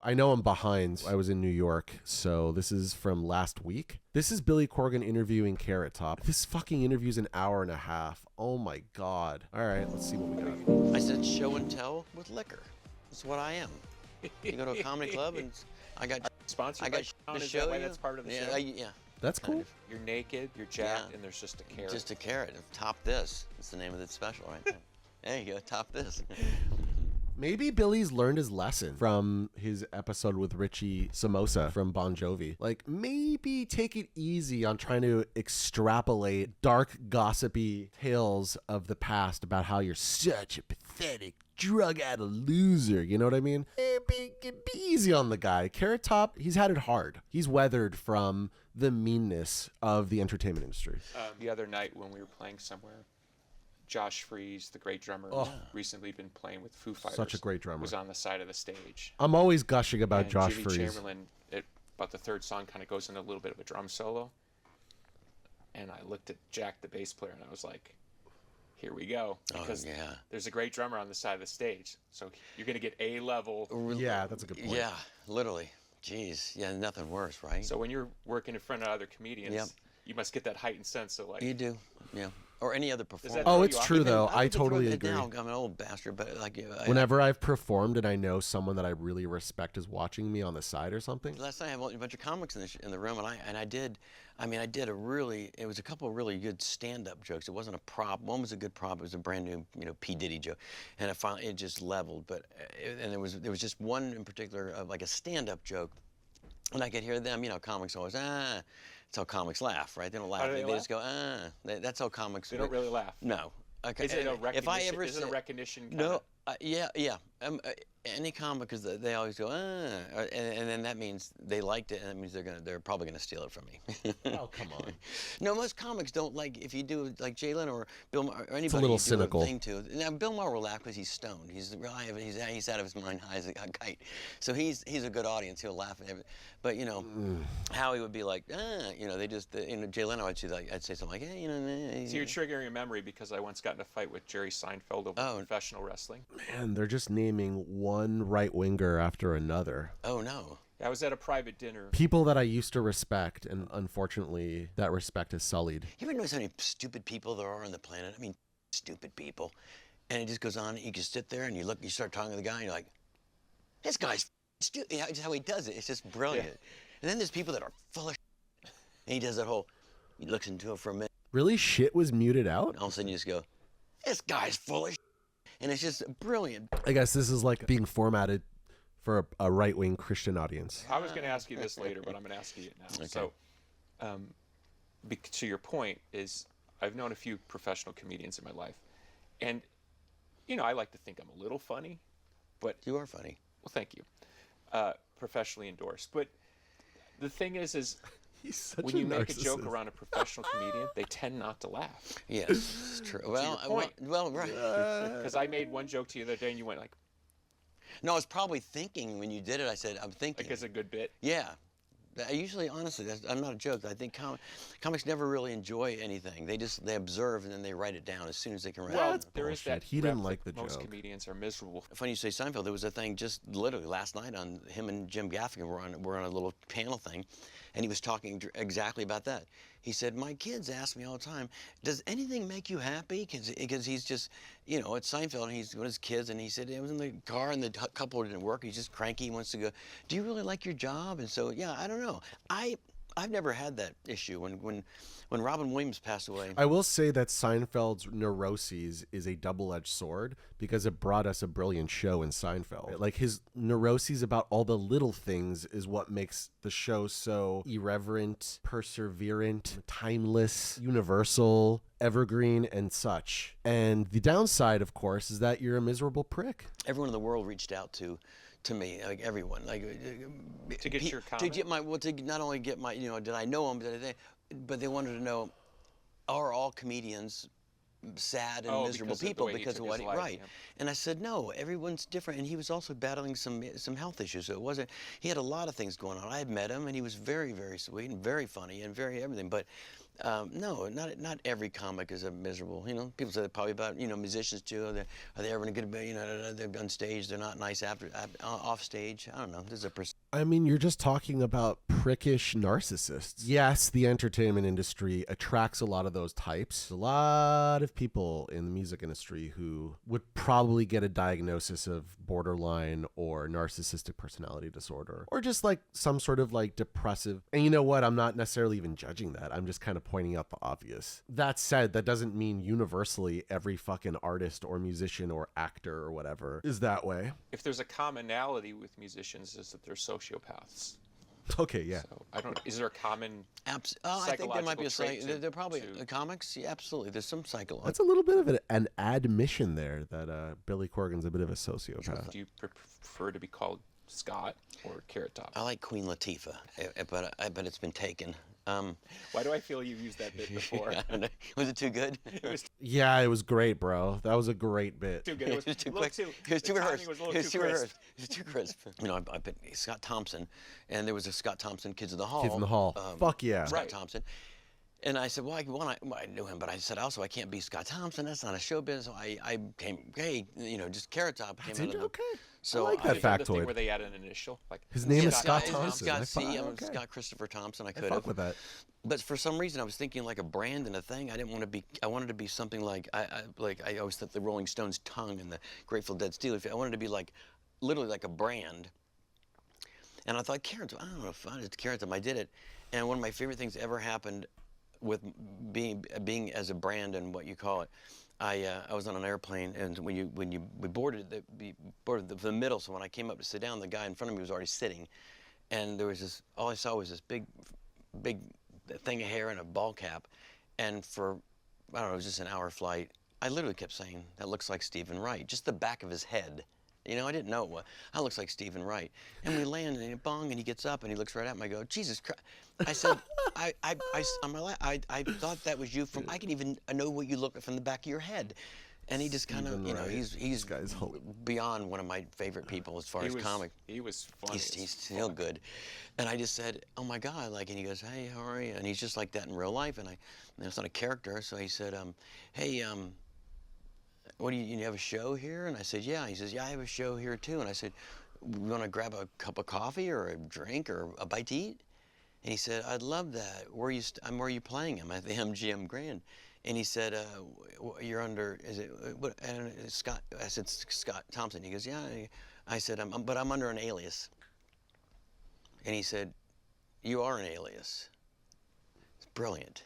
I know I'm behind. I was in New York, so this is from last week. This is Billy Corgan interviewing Carrot Top. This fucking interview's an hour and a half. Oh my God. All right, let's see what we got. I said show and tell with liquor. That's what I am. You go to a comedy club and I got sponsored by Shmu, to is show that why you. that's part of the yeah, show? yeah. That's cool. You're naked, you're jacked, Yeah. and there's just a carrot. Just a carrot. Top this. That's the name of the special right there. There you go. Top this. Maybe Billy's learned his lesson from his episode with Richie Samosa from Bon Jovi. Like, maybe take it easy on trying to extrapolate dark, gossipy tales of the past about how you're such a pathetic, drug-addled loser. You know what I mean? Be easy on the guy. Carrot Top, he's had it hard. He's weathered from the meanness of the entertainment industry. The other night when we were playing somewhere, Josh Freese, the great drummer, who's recently been playing with Foo Fighters. Such a great drummer. Was on the side of the stage. I'm always gushing about And Josh Jimmy Freese. Chamberlain, about the third song, kind of goes into a little bit of a drum solo. And I looked at Jack, the bass player, and I was like, here we go. Because there's a great drummer on the side of the stage. So you're going to get A-level. Yeah, that's a good point. Yeah, literally. Jeez. Yeah, nothing worse, right? So when you're working in front of other comedians, you must get that heightened sense of like... You do, yeah. Or any other performer. Oh, it's true, though. I totally agree. Now, I'm an old bastard, but like... Whenever I've performed and I know someone that I really respect is watching me on the side or something. Last night I had a bunch of comics in the room, and I did a really... It was a couple of really good stand-up jokes. It wasn't a prop. One was a good prop. It was a brand new, P. Diddy joke. And it just leveled. And there was just one in particular, like a stand-up joke. And I could hear them, comics always, that's how comics laugh, right? They don't laugh. How do they laugh? just go, that's how comics... They don't really laugh. No. Okay. Is it a recognition? If I ever is it a recognition? No. Yeah. Any comic is they always go, and then that means they liked it, and that means they're probably gonna steal it from me. Oh, come on. No, most comics don't like if you do like Jay Leno or Bill Maher or anybody. It's a little you do cynical. A thing to. Now Bill Maher will laugh because he's stoned. He's out of his mind high as a kite. So he's a good audience. He'll laugh at everything. But Howie would be like, they just Jay Leno I'd say something like, So you're triggering a memory because I once got in a fight with Jerry Seinfeld over professional wrestling. Man, they're just naming one right-winger after another. Oh, no. I was at a private dinner. People that I used to respect, and unfortunately, that respect is sullied. You ever notice how many stupid people there are on the planet? I mean, stupid people. And it just goes on, and you can sit there, and you start talking to the guy, and you're like, this guy's stupid. Just how he does it. It's just brilliant. Yeah. And then there's people that are full of shit. And he does that whole, he looks into it for a minute. Really? Shit was muted out? And all of a sudden you just go, this guy's full of shit. And it's just brilliant. I guess this is like being formatted for a right-wing Christian audience. I was going to ask you this later, but I'm going to ask you it now. Okay. So, to your point is, I've known a few professional comedians in my life. And, I like to think I'm a little funny, but... You are funny. Well, thank you. Professionally endorsed. But the thing is when you make a joke around a professional comedian, they tend not to laugh. Yes, it's true. Well, right. Because I made one joke to you the other day, and you went like... No, I was probably thinking when you did it. I said, I'm thinking. Like it's a good bit? Yeah. I usually, honestly, I'm not a joke. I think comics never really enjoy anything. They observe and then they write it down as soon as they can write it down. Well, there is that. He didn't like the most joke. Comedians are miserable. Funny you say Seinfeld. There was a thing just literally last night on him and Jim Gaffigan were on a little panel thing, and he was talking exactly about that. He said, my kids ask me all the time, does anything make you happy? Because he's just, at Seinfeld, and he's with his kids, and he said, I was in the car, and the couple didn't work. He's just cranky. He wants to go, do you really like your job? And so, yeah, I don't know. I've never had that issue. When Robin Williams passed away. I will say that Seinfeld's Neuroses is a double-edged sword because it brought us a brilliant show in Seinfeld. Like his neuroses about all the little things is what makes the show so irreverent, perseverant, timeless, universal, evergreen, and such. And the downside, of course, is that you're a miserable prick. Everyone in the world reached out to me, like everyone, like to get your comment? to not only get my, did I know him, but they wanted to know, are all comedians sad and miserable people because of what he right? Yeah. And I said no, everyone's different, and he was also battling some health issues. So it wasn't. He had a lot of things going on. I had met him, and he was very, very sweet and very funny and very everything. But No, not every comic is a miserable. You know, people say that probably about musicians too. Are they ever going to be they're on stage? They're not nice after off stage. I don't know. There's a I mean, you're just talking about prickish narcissists. Yes, the entertainment industry attracts a lot of those types. A lot of people in the music industry who would probably get a diagnosis of borderline or narcissistic personality disorder, or just like some sort of like depressive. And you know what? I'm not necessarily even judging that. I'm just kind of pointing out the obvious. That said, that doesn't mean universally every fucking artist or musician or actor or whatever is that way. If there's a commonality with musicians, is that they're sociopaths. Okay, yeah. So I don't. Is there a common? I think there might be a There probably to comics. Yeah, absolutely. There's some psychological. That's a little bit of an admission there that Billy Corgan's a bit of a sociopath. Do you prefer to be called Scott or Carrot Top? I like Queen Latifah, but it's been taken. Why do I feel you've used that bit before? I don't know. Was it too good? Yeah, it was great, bro. That was a great bit. Too good. It was too quick. It was too rehearsed. It was too rehearsed. It was too crisp. You know, I picked Scott Thompson, and there was a Scott Thompson Kids in the Hall. Kids in the Hall. Fuck yeah. Scott Thompson. And I said, well, I knew him, but I said also I can't be Scott Thompson. That's not a showbiz. So I came, hey, just Carrot Top came out of the. Okay. So I like that factoid. The thing where they add an initial, like his name is Scott Thompson. Scott Christopher Thompson. I could have. With that. But for some reason, I was thinking like a brand and a thing. I didn't want to be. I wanted to be something like I always thought the Rolling Stones' tongue and the Grateful Dead Steel. I wanted to be like, literally like a brand. And I thought Carrot Top. I don't know if it's Carrot Top. I did it, and one of my favorite things ever happened with being as a brand and what you call it. I was on an airplane, and we boarded the middle. So when I came up to sit down, the guy in front of me was already sitting, and there was this. All I saw was this big thing of hair and a ball cap, and for I don't know, it was just an hour flight. I literally kept saying, "That looks like Stephen Wright." Just the back of his head. You know, I didn't know what. That looks like Stephen Wright. And we land, and bong, and he gets up, and he looks right at me. I go, Jesus Christ. I said, I thought that was you from, I can even know what you look like from the back of your head. And he just kind of, he's beyond one of my favorite people as far as comic. He was funny. He's still good. And I just said, oh my God, and he goes, hey, how are you? And he's just like that in real life. And it's not a character. So he said, hey, what do you have a show here? And I said, yeah. He says, yeah, I have a show here too. And I said, we want to grab a cup of coffee or a drink or a bite to eat? And he said, I'd love that. Where are you playing him? At the MGM Grand. And he said, you're under, is it, what, Scott? I said, Scott Thompson. He goes, yeah. I said, but I'm under an alias. And he said, you are an alias. It's brilliant.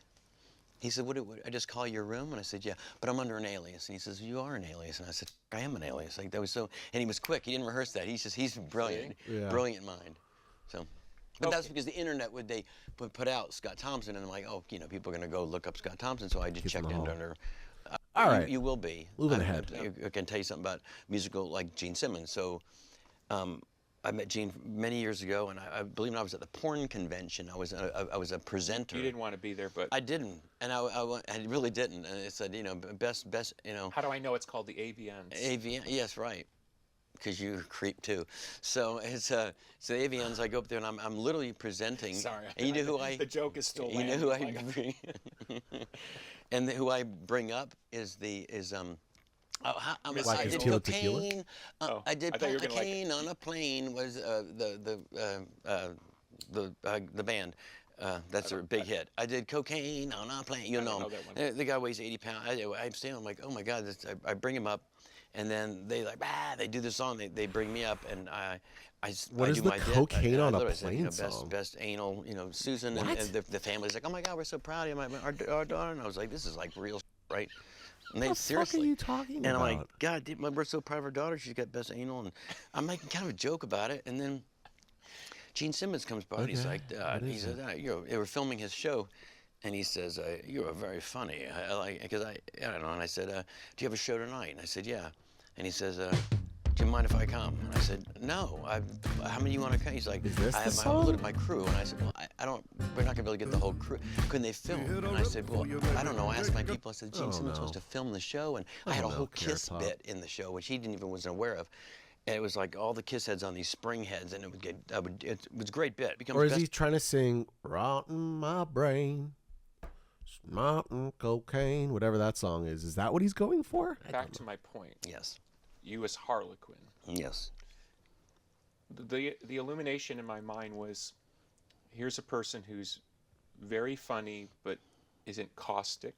He said, what, I just call your room? And I said, yeah, but I'm under an alias. And he says, you are an alias. And I said, I am an alias. Like, that was so, and he was quick. He didn't rehearse that. He's brilliant, brilliant mind. So, but that's because the internet they put out Scott Thompson, and I'm like, oh, people are going to go look up Scott Thompson. So I just checked in under. All right. You will be. Moving ahead. I can tell you something about musical, like Gene Simmons. So, I met Gene many years ago, and I believe when I was at the porn convention, I was a presenter. You didn't want to be there, but I didn't, and I really didn't. And it said, best. How do I know it's called the AVNs? AVN, yes, right, because you creep too. So it's the AVNs. I go up there, and I'm literally presenting. Sorry, and you know who I? The joke is still. You know who I bring? And who I bring up is I did cocaine. I did cocaine on a plane. Was the band? That's a big hit. I did cocaine on a plane. You know the guy weighs 80 pounds. I'm standing. I'm like, oh my God! I bring him up, and then they they do this song. They bring me up, and What is the cocaine on a plane song? Best anal. Susan and the family's like, oh my God, we're so proud of you, our daughter. And I was like, this is like real, right? And what the fuck are you talking about? And I'm like, God, we're so proud of our daughter. She's got best anal. And I'm making kind of a joke about it. And then Gene Simmons comes by, and he's like, he said, they were filming his show. And he says, you are very funny. Because I don't know. And I said, do you have a show tonight? And I said, yeah. And he says, do you mind if I come? And I said, no. How many do you want to come? He's like, I have my crew. And I said, well, we're not going to be able to get the whole crew. Couldn't they film? And I said, well, I don't know. I asked my people. I said, Gene Simmons was to film the show. And I had a whole Kiss bit in the show, which he wasn't aware of. And it was like all the Kiss heads on these spring heads. And it was a great bit. Or is he trying to sing, rot in my brain? mountain cocaine, whatever that song is. Is that what he's going for? Back to my point. Yes. You as Harlequin. Yes. The illumination in my mind was, here's a person who's very funny but isn't caustic.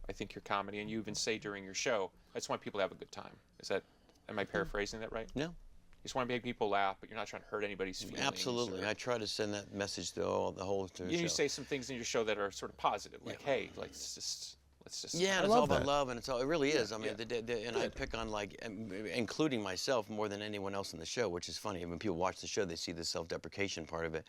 I think your comedy, and you even say during your show, I just want people to have a good time. Am I paraphrasing that right? No. You just want to make people laugh, but you're not trying to hurt anybody's feelings. Absolutely. I try to send that message to the whole show. You say some things in your show that are sort of positive, like, hey, like, let's just. Yeah, and it's all about love, and it really is. I mean, and I pick on, like, including myself more than anyone else in the show, which is funny. When people watch the show, they see the self-deprecation part of it,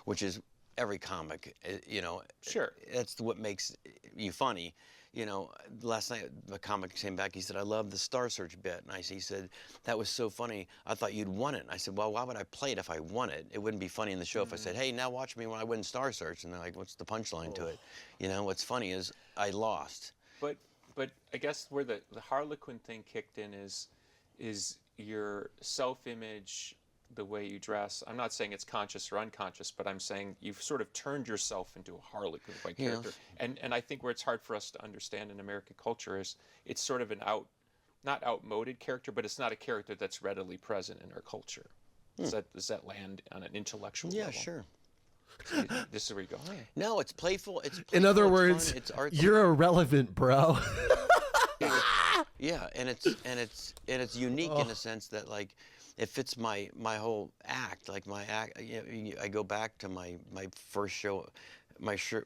which is every comic, you know. Sure. That's what makes you funny. You know, last night the comic came back. He said, "I love the Star Search bit." And he said, "That was so funny. I thought you'd won it." And I said, "Well, why would I play it if I won it? It wouldn't be funny in the show if I said, 'Hey, now watch me when I win Star Search.'" And they're like, "What's the punchline to it?" You know, what's funny is I lost. But I guess where the Harlequin thing kicked in is your self-image, the way you dress. I'm not saying it's conscious or unconscious, but I'm saying you've sort of turned yourself into a Harlequin by character. And I think where it's hard for us to understand in American culture is it's sort of not outmoded character, but it's not a character that's readily present in our culture. Does that land on an intellectual level? Yeah, sure. So this is where you go, hey. No, it's playful. It's playful, in other it's words, fun, it's artsy. You're irrelevant, bro. Yeah, and it's unique in a sense that, like, it fits my whole act. Like my act, I go back to my first show,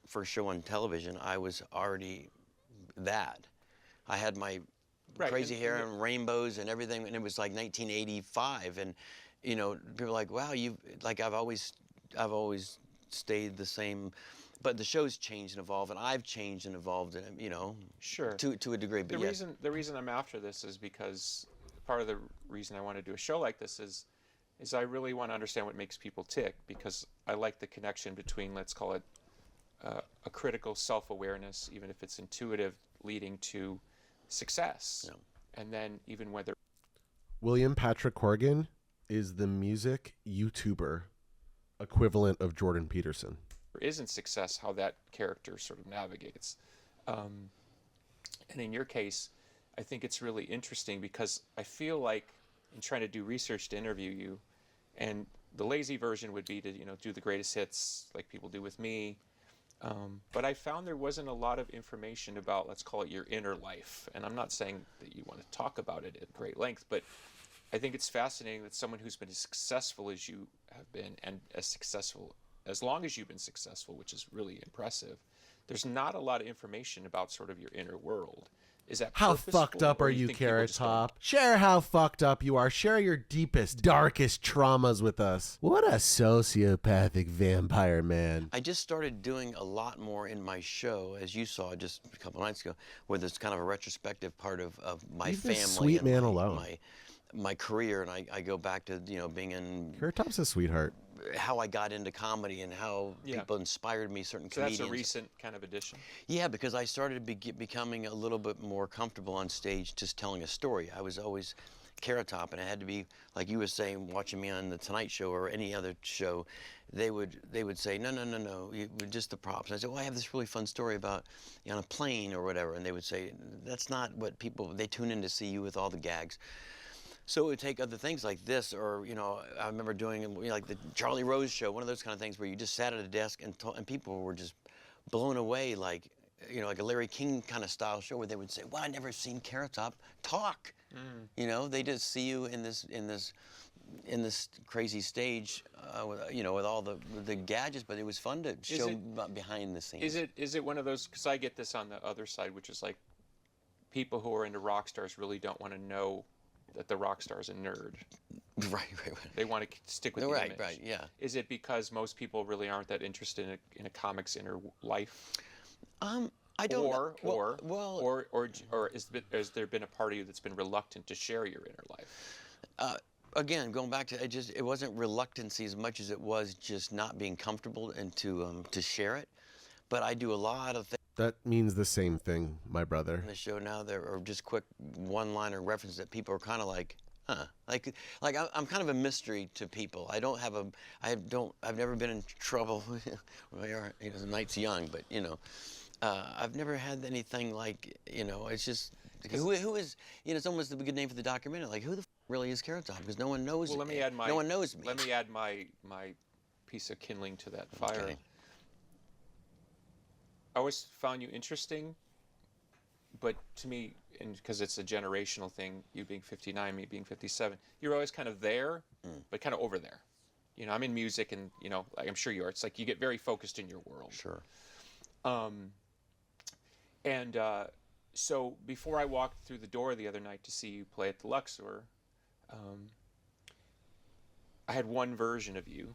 first show on television. I was already that. I had my crazy hair and rainbows and everything, and it was like 1985, and you know, people were like, "Wow, I've always stayed the same." But the show's changed and evolved, and I've changed and evolved, and you know, sure, to a degree. But the reason I'm after this is because part of the reason I want to do a show like this is I really want to understand what makes people tick, because I like the connection between, let's call it, a critical self-awareness, even if it's intuitive, leading to success, and then even whether. William Patrick Corgan is the music YouTuber equivalent of Jordan Peterson. Or isn't success, how that character sort of navigates. And in your case, I think it's really interesting because I feel like in trying to do research to interview you, and the lazy version would be to, you know, do the greatest hits like people do with me. But I found there wasn't a lot of information about, let's call it, your inner life. And I'm not saying that you want to talk about it at great length, but I think it's fascinating that someone who's been as successful as you have been, and as long as you've been successful, which is really impressive, there's not a lot of information about sort of your inner world. Is that how purposeful, fucked up or are do you, think Carrot people just Top? Share how fucked up you are. Share your deepest, darkest traumas with us. What a sociopathic vampire man. I just started doing a lot more in my show, as you saw just a couple nights ago, where there's kind of a retrospective part of my Leave family. this sweet and man alone. My career, and I go back to, you know, being in Carrot Top's a sweetheart. how I got into comedy and how people inspired me, certain So comedians. that's a recent kind of addition. Yeah, because I started becoming a little bit more comfortable on stage just telling a story. I was always Carrot Top, and it had to be, like you were saying, watching me on The Tonight Show or any other show, they would say, no, just the props. And I said, well, I have this really fun story about on a plane or whatever. And they would say, that's not what people, they tune in to see you with all the gags. So it would take other things like this, or, you know, I remember doing, you know, like the Charlie Rose show, one of those kind of things where you just sat at a desk and people were just blown away, like, you know, like a Larry King kind of style show where they would say, well, I've never seen Carrot Top talk. You know, they just see you in this crazy stage, you know, with all the gadgets, but it was fun to show behind the scenes. Is it one of those, because I get this on the other side, which is like people who are into rock stars really don't want to know that the rock star's a nerd. Right. They want to stick with the image. Right, yeah. Is it because most people really aren't that interested in a comic's inner life? I don't know. Or has there been a part of you that's been reluctant to share your inner life? Again, going back to it wasn't reluctancy as much as it was just not being comfortable and to share it. But I do a lot of things. That means the same thing, my brother. In the show now, there are just quick one-liner references that people are kind of like, huh? Like I'm kind of a mystery to people. I've never been in trouble. We are, you know, the night's young, but you know, I've never had anything like, it's just, who is, it's almost a good name for the documentary. Like, who the really is Carrot Top? Because no one knows. Well, no one knows me. Let me add my piece of kindling to that fire. Okay. I always found you interesting, but to me, and because it's a generational thing, you being 59, me being 57, you're always kind of there, but kind of over there. I'm in music, and like I'm sure you are. It's like you get very focused in your world. Sure. So before I walked through the door the other night to see you play at the Luxor, I had one version of you,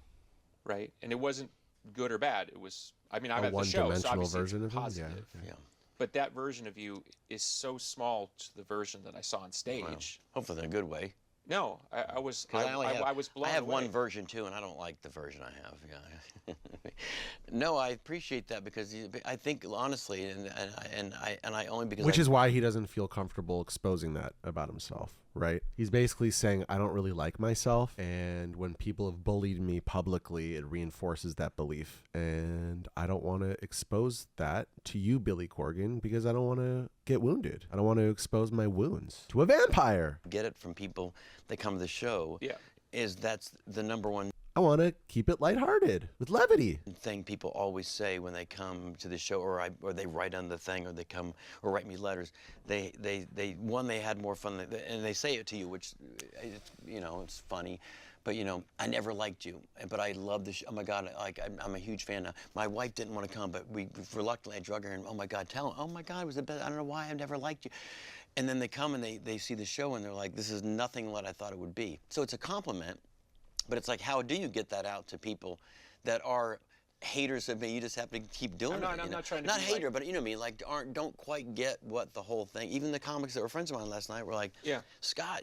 right? And it wasn't good or bad. It was, I'm at the show, so obviously version it's of positive. Yeah. But that version of you is so small to the version that I saw on stage. Well, hopefully in a good way. No, I was blown I have away. one version too, and I don't like the version I have. Yeah. No, I appreciate that because I think honestly, and I only because which is why he doesn't feel comfortable exposing that about himself, right? He's basically saying, I don't really like myself, and when people have bullied me publicly, it reinforces that belief, and I don't want to expose that to you, Billy Corgan, because I don't want to get wounded. I don't want to expose my wounds to a vampire. Get it from people that come to the show. Yeah. That's the number one. I want to keep it lighthearted with levity. Thing people always say when they come to the show, or they write on the thing, or they come or write me letters. They had more fun, and they say it to you, which it's funny. But I never liked you, but I love the show. Oh my God, I'm a huge fan now. My wife didn't want to come, but we reluctantly I drug her, and oh my God, tell her, oh my God, it was the best. I don't know why I never liked you. And then they come and they see the show, and they're like, this is nothing what I thought it would be. So it's a compliment. But it's like, how do you get that out to people that are haters of me? You just have to keep doing it. I'm not trying to not be hater, like, but like don't quite get what the whole thing. Even the comics that were friends of mine last night were like, yeah, Scott,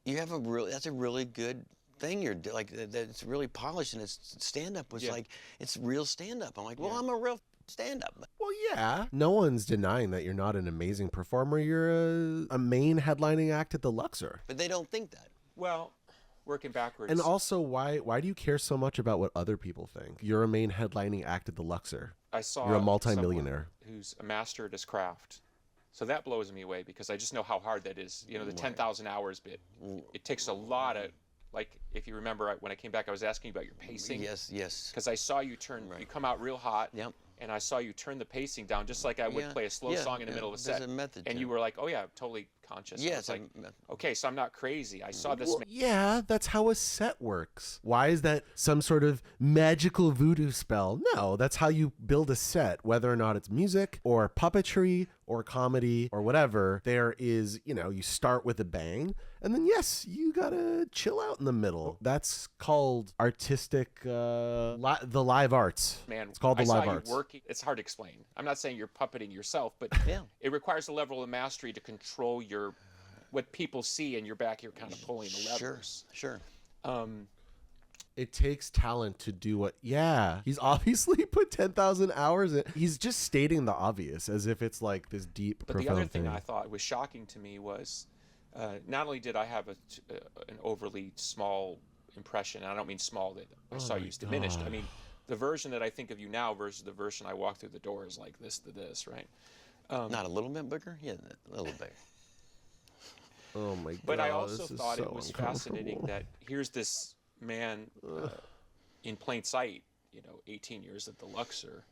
that's a really good thing. You're like it's really polished, and it's stand up was like it's real stand up. I'm like, well, I'm a real stand up. Well, yeah. No one's denying that you're not an amazing performer. You're a main headlining act at the Luxor. But they don't think that. Well, working backwards. And also, why do you care so much about what other people think? You're a main headlining act at the Luxor. I saw you're a multimillionaire who's a master at his craft. So that blows me away because I just know how hard that is. The 10,000 hours bit. It takes a lot of, like, if you remember when I came back, I was asking you about your pacing. Yes. Because I saw you you come out real hot. Yep. And I saw you turn the pacing down just like I would play a slow song in the middle of a set. There's a method and you were like, oh yeah, totally conscious. Yes. Like, okay, so I'm not crazy. I saw this. Well, yeah, that's how a set works. Why is that some sort of magical voodoo spell? No, that's how you build a set, whether or not it's music or puppetry or comedy or whatever. There is, you start with a bang, and then yes, you gotta chill out in the middle. That's called artistic, the live arts. Man, It's called the I saw live you arts. working. It's hard to explain. I'm not saying you're puppeting yourself, but it requires a level of mastery to control what people see, and you're back here kind of pulling the levers. Sure. It takes talent to do what. Yeah, he's obviously put 10,000 hours in. He's just stating the obvious as if it's like this deep, But profound the other thing thing. I thought was shocking to me was not only did I have an overly small impression, and I don't mean small that I saw you as diminished. I mean, the version that I think of you now versus the version I walked through the door is like this to this, right? Not a little bit bigger? Yeah, a little bit. Oh my god! But I also this is thought so it was uncomfortable. fascinating that here's this man in plain sight, 18 years at the Luxor.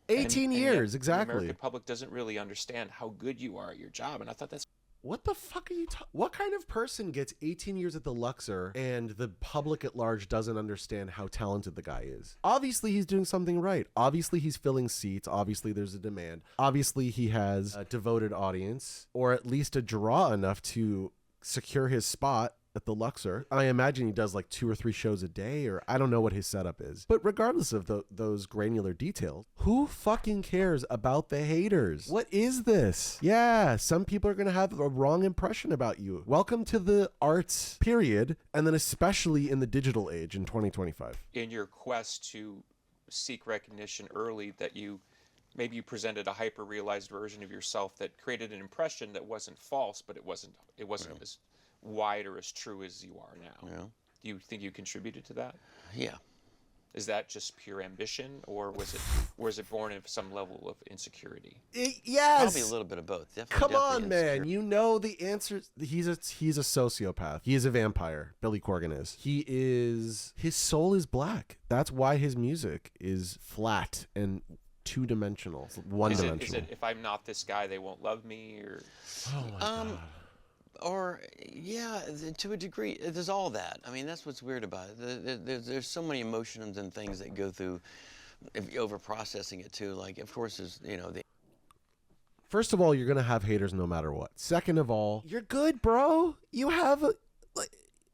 18 and years, yet exactly. The American public doesn't really understand how good you are at your job, and I thought that's. What the fuck are you talking? What kind of person gets 18 years at the Luxor and the public at large doesn't understand how talented the guy is? Obviously, he's doing something right. Obviously, he's filling seats. Obviously, there's a demand. Obviously, he has a devoted audience, or at least a draw enough to secure his spot at the Luxor. I imagine he does like 2 or 3 shows a day, or I don't know what his setup is. But regardless of those granular details, who fucking cares about the haters? What is this? Yeah, some people are going to have a wrong impression about you. Welcome to the arts period, and then especially in the digital age in 2025. In your quest to seek recognition early, that maybe you presented a hyper-realized version of yourself that created an impression that wasn't false, but it wasn't as wide or as true as you are now. Yeah. Do you think you contributed to that? Yeah. Is that just pure ambition, or was it born of some level of insecurity? Yes. Probably a little bit of both. Come on, man. You know the answer. He's a sociopath. He is a vampire. Billy Corgan is. His soul is black. That's why his music is flat and two-dimensional, one-dimensional. Is it if I'm not this guy, they won't love me, or? Oh my God. Or, yeah, to a degree, there's all that. I mean, that's what's weird about it. There's so many emotions and things that go through if you're over-processing it, too. Like, of course, there's, First of all, you're going to have haters no matter what. Second of all, you're good, bro. You have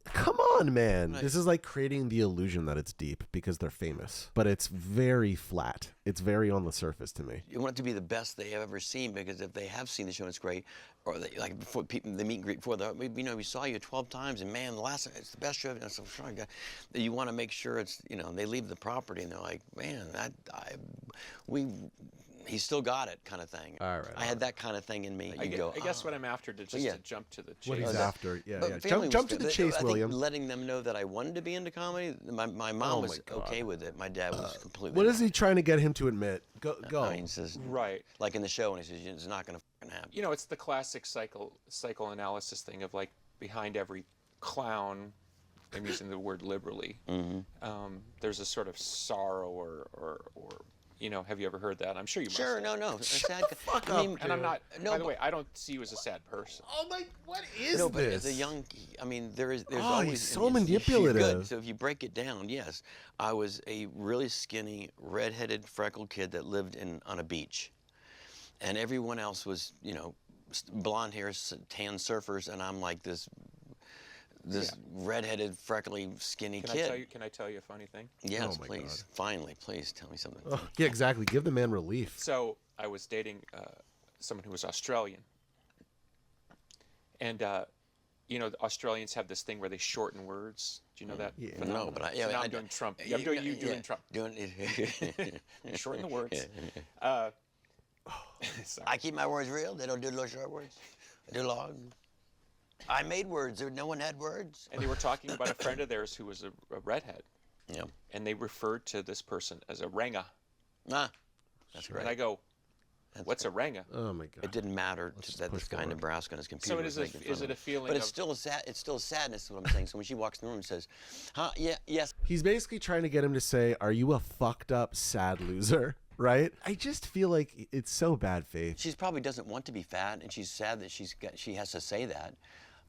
come on, man. This is like creating the illusion that it's deep because they're famous. But it's very flat. It's very on the surface to me. You want it to be the best they have ever seen, because if they have seen the show and it's great, or like before people, they meet and greet before, we saw you 12 times, and man, the last time, it's the best show. So you want to make sure it's, they leave the property and they're like, man, he still got it, kind of thing. All right. I had that kind of thing in me. I guess what I'm after to jump to the chase. What he's after, yeah. Jump to the chase, I William. think letting them know that I wanted to be into comedy. My mom was okay with it. My dad was completely. What is he trying to get him to admit? Go. I mean, he says, right. Like in the show, and he says, it's not going to happen. It's the classic psychoanalysis thing of like behind every clown, I'm using the word liberally, there's a sort of sorrow or have you ever heard that? I'm sure you must. Sure, have. no. Shut the fuck up, dude. And I'm not. By the way, I don't see you as a sad person. Oh my! What is no, but this? as a young, there's always. He's so manipulative. Good. So if you break it down, yes, I was a really skinny, redheaded, freckled kid that lived on a beach, and everyone else was, blonde hair, tan surfers, and I'm like this redheaded, freckly, skinny kid. Can I tell you a funny thing? Yes, Oh my please. God. Finally, please tell me something. Oh, yeah, exactly. Give the man relief. So I was dating someone who was Australian, and the Australians have this thing where they shorten words. Do you know that? Yeah. No, but I'm doing Trump. I'm doing you doing Trump. Shorten the words. Sorry. I keep my words real. They don't do little short words. I do long. I made words. No one had words. And they were talking about a friend of theirs who was a redhead. Yeah. And they referred to this person as a ranga. That's great. And I go, what's a ranga? Oh my God! It didn't matter that this guy in Nebraska on his computer. So is it a feeling? But it's still a sadness. Is what I'm saying. So when she walks in the room and says, "Huh? Yeah, yes." He's basically trying to get him to say, "Are you a fucked up sad loser?" Right? I just feel like it's so bad faith. She probably doesn't want to be fat, and she's sad that she has to say that.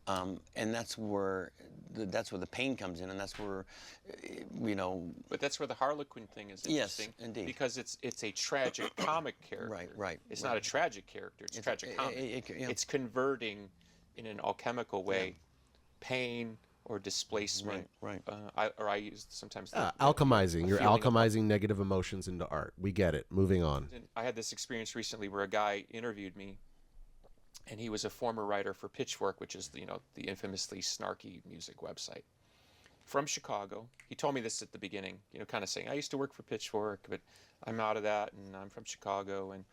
And that's where the pain comes in, and that's where, But that's where the Harlequin thing is interesting. Yes, indeed. Because it's a tragic comic character. Right. It's not a tragic character. It's a tragic comic. It's converting, in an alchemical way, pain or displacement. Right. I use sometimes Alchemizing. You're alchemizing negative emotions into art. We get it. Moving on. I had this experience recently where a guy interviewed me. And he was a former writer for Pitchfork, which is the infamously snarky music website, from Chicago. He told me this at the beginning, kind of saying, I used to work for Pitchfork, but I'm out of that, and I'm from Chicago. And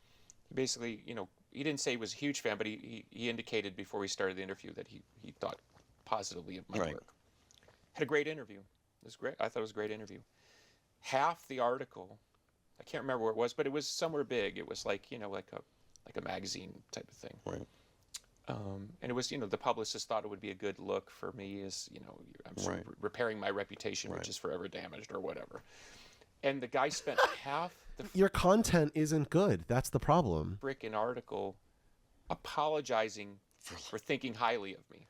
he basically, he didn't say he was a huge fan, but he indicated before we started the interview that he thought positively of my work. Had a great interview. It was great. I thought it was a great interview. Half the article, I can't remember where it was, but it was somewhere big. It was like a magazine type of thing. Right. And it was, the publicist thought it would be a good look for me as, I'm sort of repairing my reputation, which is forever damaged or whatever. And the guy spent half the Your content isn't good. That's the problem. frickin' article apologizing for thinking highly of me.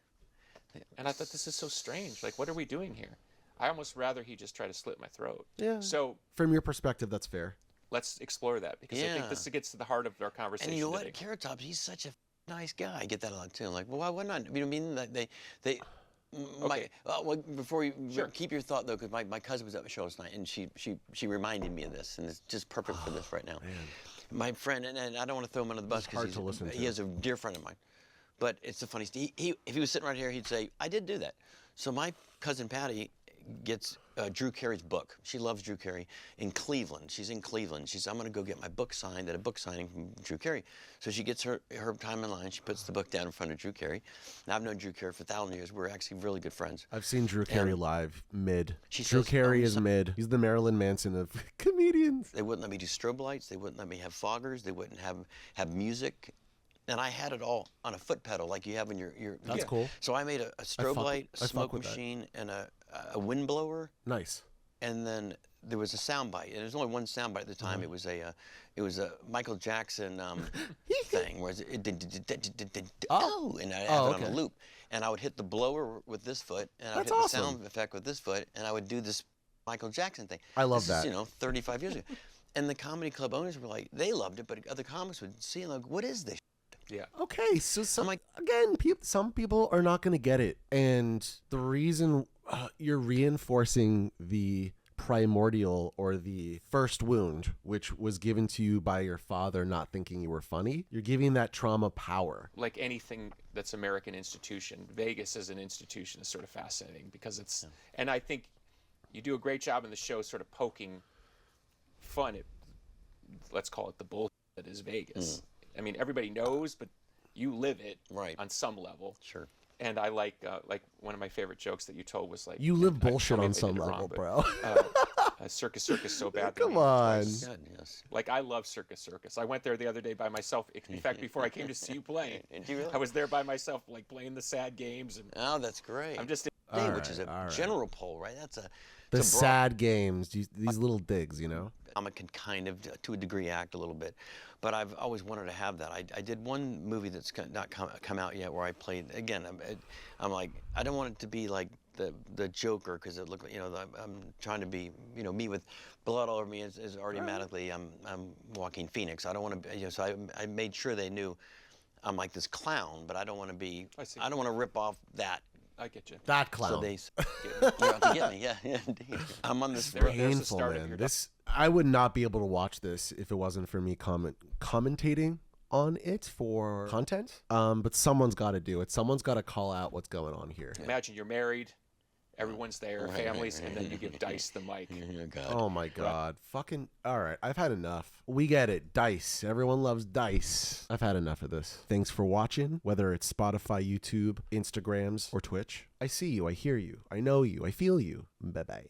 And I thought, this is so strange. Like, what are we doing here? I almost rather he just try to slit my throat. Yeah. So from your perspective, that's fair. let's explore that, because I think this gets to the heart of our conversation. And you know what? today. Carrot Top, he's such a nice guy. I get that a lot too. I'm like, well, why not? You know what I mean? Like Okay. Well, before you Sure. keep your thought though, because my cousin was at the show last night, and she reminded me of this, and it's just perfect for this right now. Man. My friend, and I don't want to throw him under the bus hard because to listen to. he is a dear friend of mine, but it's the funniest. If he was sitting right here, he'd say, "I did do that." So my cousin Patty gets Drew Carey's book. She loves Drew Carey in Cleveland. She's in Cleveland. She says, I'm going to go get my book signed at a book signing from Drew Carey. So she gets her time in line. She puts the book down in front of Drew Carey. Now, I've known Drew Carey for 1,000 years. We're actually really good friends. I've seen Drew Carey live mid. Drew says, Carey is mid. He's the Marilyn Manson of comedians. They wouldn't let me do strobe lights. They wouldn't let me have foggers. They wouldn't have music. And I had it all on a foot pedal like you have in your That's cool. So I made a strobe light, a smoke machine, and a wind blower. Nice. And then there was a sound bite, and there was only one sound bite at the time. It was a Michael Jackson thing, where it and I had it on a loop. And I would hit the blower with this foot, and I would hit the sound effect with this foot, and I would do this Michael Jackson thing. I love that. This is, 35 years ago. And the comedy club owners were like, they loved it, but other comics would see and like, what is this? Yeah. Okay, so some people are not going to get it, and the reason you're reinforcing the primordial or the first wound, which was given to you by your father not thinking you were funny, you're giving that trauma power. Like anything that's American institution, Vegas as an institution is sort of fascinating because it's, and I think you do a great job in the show sort of poking fun at, let's call it the bullshit that is Vegas. I mean, everybody knows, but you live it on some level. Sure. And I like one of my favorite jokes that you told was like, you live bullshit on some level, bro. Circus so bad. Come on. Good, yes. Like, I love Circus. I went there the other day by myself. In fact, before I came to see you playing, Did you really? I was there by myself, like playing the sad games. And Oh, that's great. I'm just which is a general poll, right? That's the sad games, these little digs, I can kind of, to a degree, act a little bit, but I've always wanted to have that. I did one movie that's not come out yet where I played, again, I'm like, I don't want it to be like the Joker, because it looked like, I'm trying to be, me with blood all over me is automatically, I'm Joaquin Phoenix. I don't want to be, so I made sure they knew I'm like this clown, but I don't want to be, I don't want to rip off that. I get you. That clown. So you're out to get me, yeah, indeed. I'm on this painful, man. I would not be able to watch this if it wasn't for me commentating on it for content. But someone's got to do it. Someone's got to call out what's going on here. Imagine you're married, everyone's there, families, and then you give Dice the mic. Oh my God. Fucking, all right. I've had enough. We get it. Dice. Everyone loves Dice. I've had enough of this. Thanks for watching, whether it's Spotify, YouTube, Instagrams, or Twitch. I see you. I hear you. I know you. I feel you. Bye-bye.